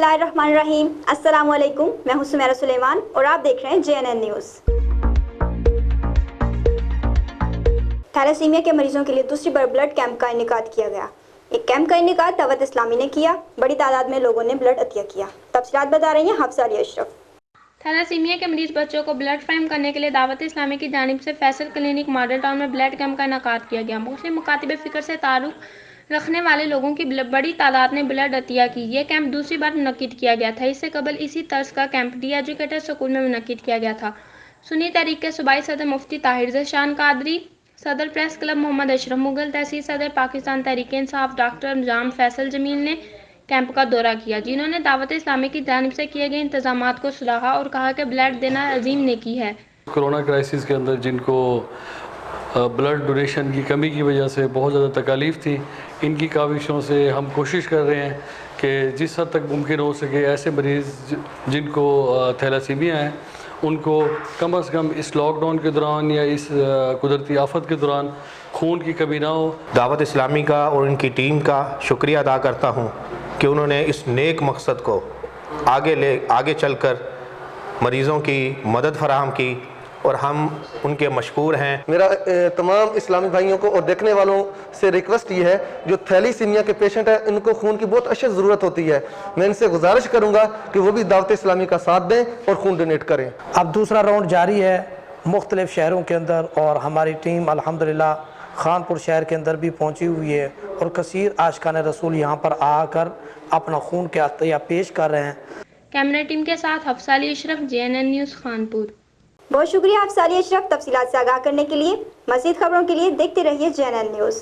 اللہ الرحمن الرحیم۔ السلام علیکم، میں ہوں سمیرہ سلیمان اور آپ دیکھ رہے ہیں JNN نیوز۔ تھیلیسمیا کے مریضوں کے لیے دوسری بار بلڈ کیمپ کا انعقاد کیا گیا۔ ایک کیمپ کا انعقاد دعوت اسلامی نے کیا۔ بڑی تعداد میں لوگوں نے بلڈ عطیہ کیا۔ تفصیلات بتا رہی ہیں حفصہ علی اشرف۔ تھیلیسمیا کے مریض بچوں کو بلڈ فراہم کرنے کے لیے دعوت اسلامی کی جانب سے فیصل کلینک ماڈل ٹاؤن میں بلڈ کیمپ کا انعقاد کیا گیا۔ مختلف مکاتب فکر سے تعلق رکھنے والے لوگوں کی بڑی تعداد نے بلڈ عطیہ کی۔ یہ کیمپ دوسری بار منعقد کیا گیا تھا۔ اس سے قبل اسی طرز کا کیمپ ڈی ایجوکیٹر اسکول میں منعقد کیا گیا تھا۔ سنی تحریک کے صوبائی صدر مفتی طاہر ذیشان قادری، صدر پریس کلب محمد اشرف مغل، تحصیل صدر پاکستان تحریک انصاف ڈاکٹر جام فیصل جمیل نے کیمپ کا دورہ کیا، جنہوں نے دعوت اسلامی کی جانب سے کیے گئے انتظامات کو سراہا اور کہا کہ بلڈ دینا عظیم نیکی ہے۔ کورونا کرائسس کے اندر جن کو بلڈ ڈونیشن کی کمی کی وجہ سے بہت زیادہ تکالیف تھی، ان کی کاوشوں سے ہم کوشش کر رہے ہیں کہ جس حد تک ممکن ہو سکے ایسے مریض جن کو تھیلیسمیا ہے ان کو کم از کم اس لاک ڈاؤن کے دوران یا اس قدرتی آفت کے دوران خون کی کمی نہ ہو۔ دعوت اسلامی کا اور ان کی ٹیم کا شکریہ ادا کرتا ہوں کہ انہوں نے اس نیک مقصد کو آگے چل کر مریضوں کی مدد فراہم کی اور ہم ان کے مشکور ہیں۔ میرا تمام اسلامی بھائیوں کو اور دیکھنے والوں سے ریکویسٹ یہ ہے جو تھیلیسمیا کے پیشنٹ ہیں ان کو خون کی بہت اشد ضرورت ہوتی ہے، میں ان سے گزارش کروں گا کہ وہ بھی دعوت اسلامی کا ساتھ دیں اور خون ڈونیٹ کریں۔ اب دوسرا راؤنڈ جاری ہے مختلف شہروں کے اندر اور ہماری ٹیم الحمدللہ خانپور شہر کے اندر بھی پہنچی ہوئی ہے اور کثیر عاشقان رسول یہاں پر آ کر اپنا خون کے عطیہ پیش کر رہے ہیں۔ کیمرہ ٹیم کے ساتھ حفصہ علی اشرف، JNN نیوز خانپور۔ بہت شکریہ حفصہ علی اشرف۔ تفصیلات سے آگاہ کرنے کے لیے، مزید خبروں کے لیے دیکھتے رہیے JNN نیوز۔